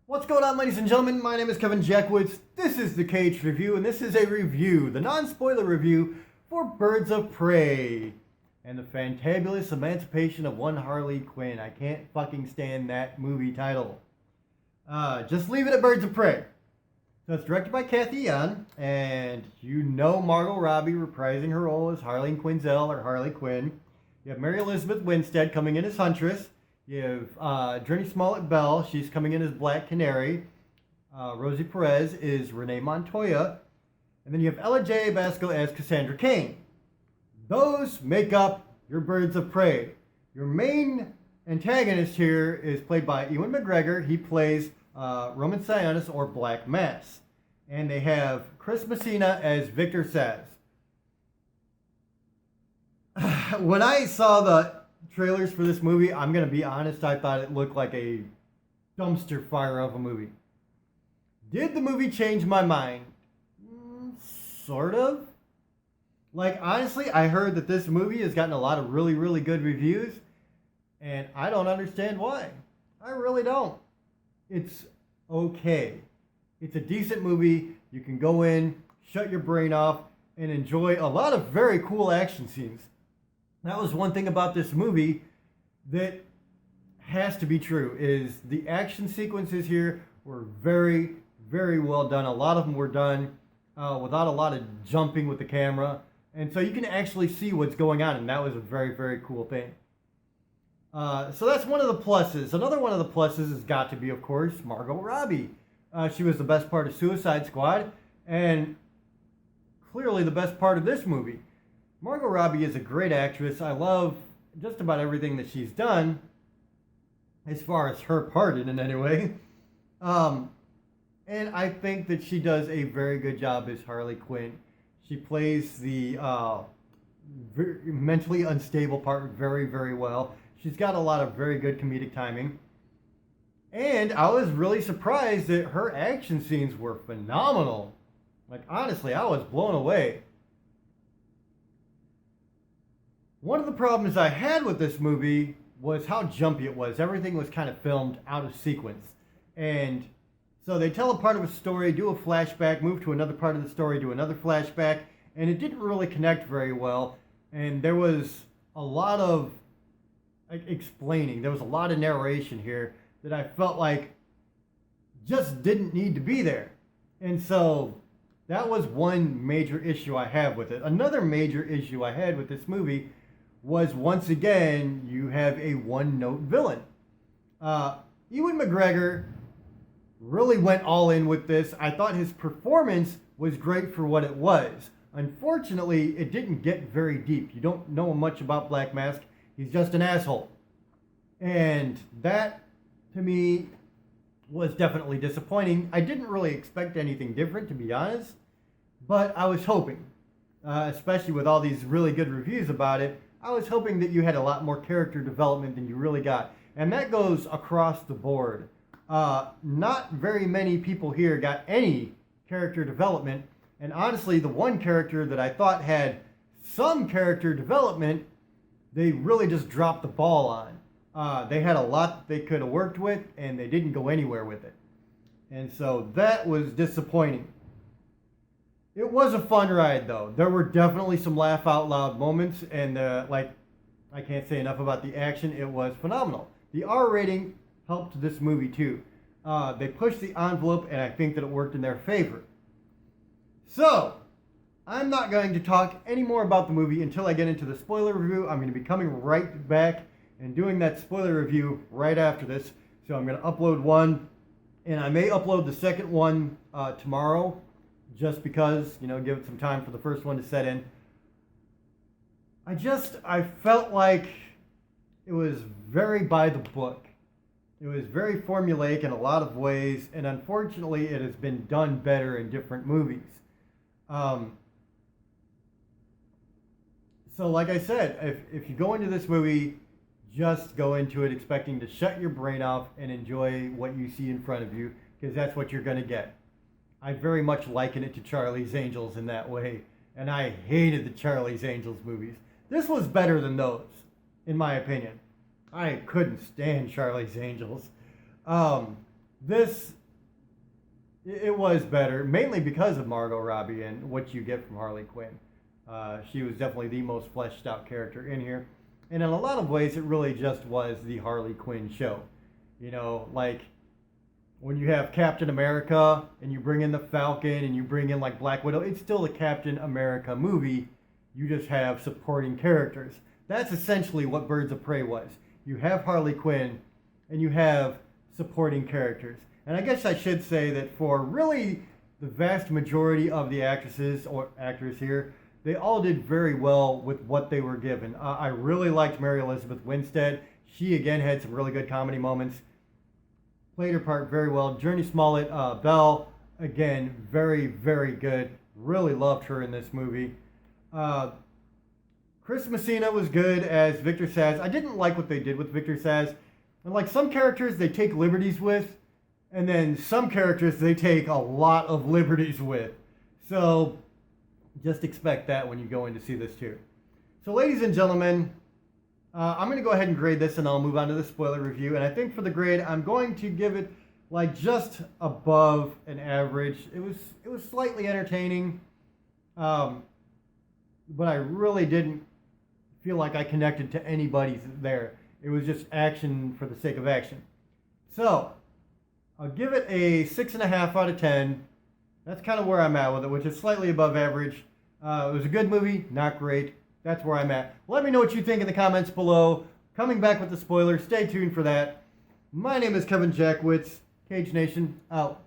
What's going on, ladies and gentlemen? My name is Kevin Jackwoods. This is the Kaged Review, and this is a review, the non-spoiler review for Birds of Prey and the Fantaboulus Emancipation of one Harley Quinn. I can't fucking stand that movie title. Just leave it at Birds of Prey. So it's directed by Cathy Yan, and you know Margot Robbie reprising her role as Harley Quinzel or Harley Quinn. You have Mary Elizabeth Winstead coming in as Huntress. You have Drenny Smollett-Bell. She's coming in as Black Canary. Rosie Perez is Renee Montoya. And then you have Ella J. Basco as Cassandra Cain. Those make up your Birds of Prey. Your main antagonist here is played by Ewan McGregor. He plays Roman Sionis or Black Mass. And they have Chris Messina as Victor Saz. When I saw the trailers for this movie, I'm going to be honest, I thought it looked like a dumpster fire of a movie. Did the movie change my mind? Sort of. Like, honestly, I heard that this movie has gotten a lot of really, really good reviews, and I don't understand why. I really don't. It's okay. It's a decent movie. You can go in, shut your brain off, and enjoy a lot of very cool action scenes. That was one thing about this movie that has to be true, is the action sequences here were very, very well done. A lot of them were done without a lot of jumping with the camera. And so you can actually see what's going on, and that was a very, very cool thing. So that's one of the pluses. Another one of the pluses has got to be, of course, Margot Robbie. She was the best part of Suicide Squad, and clearly the best part of this movie. Margot Robbie is a great actress. I love just about everything that she's done, as far as her part in it anyway. And I think that she does a very good job as Harley Quinn. She plays the mentally unstable part very, very well. She's got a lot of very good comedic timing. And I was really surprised that her action scenes were phenomenal. Like, honestly, I was blown away. One of the problems I had with this movie was how jumpy it was. Everything was kind of filmed out of sequence. And so they tell a part of a story, do a flashback, move to another part of the story, do another flashback, and it didn't really connect very well. And there was a lot of explaining. There was a lot of narration here that I felt like just didn't need to be there. And so that was one major issue I have with it. Another major issue I had with this movie was, once again, you have a one-note villain. Ewan McGregor really went all in with this. I thought his performance was great for what it was. Unfortunately, it didn't get very deep. You don't know much about Black Mask. He's just an asshole. And that, to me, was definitely disappointing. I didn't really expect anything different, to be honest. But I was hoping, especially with all these really good reviews about it, I was hoping that you had a lot more character development than you really got. And that goes across the board. Not very many people here got any character development. And honestly, the one character that I thought had some character development, they really just dropped the ball on. They had a lot that they could have worked with, and they didn't go anywhere with it. And so that was disappointing. It was a fun ride, though. There were definitely some laugh out loud moments, and I can't say enough about the action. It was phenomenal. The R rating helped this movie too. They pushed the envelope, and I think that it worked in their favor. So, I'm not going to talk any more about the movie until I get into the spoiler review. I'm going to be coming right back and doing that spoiler review right after this. So I'm going to upload one, and I may upload the second one tomorrow, just because, give it some time for the first one to set in. I felt like it was very by the book. It was very formulaic in a lot of ways, and unfortunately it has been done better in different movies. So like I said, if you go into this movie, just go into it expecting to shut your brain off and enjoy what you see in front of you, because that's what you're going to get. I very much liken it to Charlie's Angels in that way, and I hated the Charlie's Angels movies. This was better than those, in my opinion. I couldn't stand Charlie's Angels. This It was better, mainly because of Margot Robbie and what you get from Harley Quinn. She was definitely the most fleshed out character in here. And in a lot of ways, it really just was the Harley Quinn show. You know, like when you have Captain America and you bring in the Falcon and you bring in like Black Widow, it's still a Captain America movie. You just have supporting characters. That's essentially what Birds of Prey was. You have Harley Quinn and you have supporting characters. And I guess I should say that for really the vast majority of the actresses or actors here, they all did very well with what they were given. I really liked Mary Elizabeth Winstead. She again had some really good comedy moments. Played her part very well. Journey Smollett-Bell, again, very, very good. Really loved her in this movie. Chris Messina was good as Victor Saz. I didn't like what they did with Victor Saz. And like some characters they take liberties with, and then some characters they take a lot of liberties with. So just expect that when you go in to see this too. So ladies and gentlemen, I'm going to go ahead and grade this and I'll move on to the spoiler review. And I think for the grade, I'm going to give it like just above an average. It was slightly entertaining, but I really didn't feel like I connected to anybody there. It was just action for the sake of action. So I'll give it a 6.5 out of 10. That's kind of where I'm at with it, which is slightly above average. It was a good movie, not great. That's where I'm at. Let me know what you think in the comments below. Coming back with the spoilers. Stay tuned for that. My name is Kevin Jackwitz. Kaged Nation, out.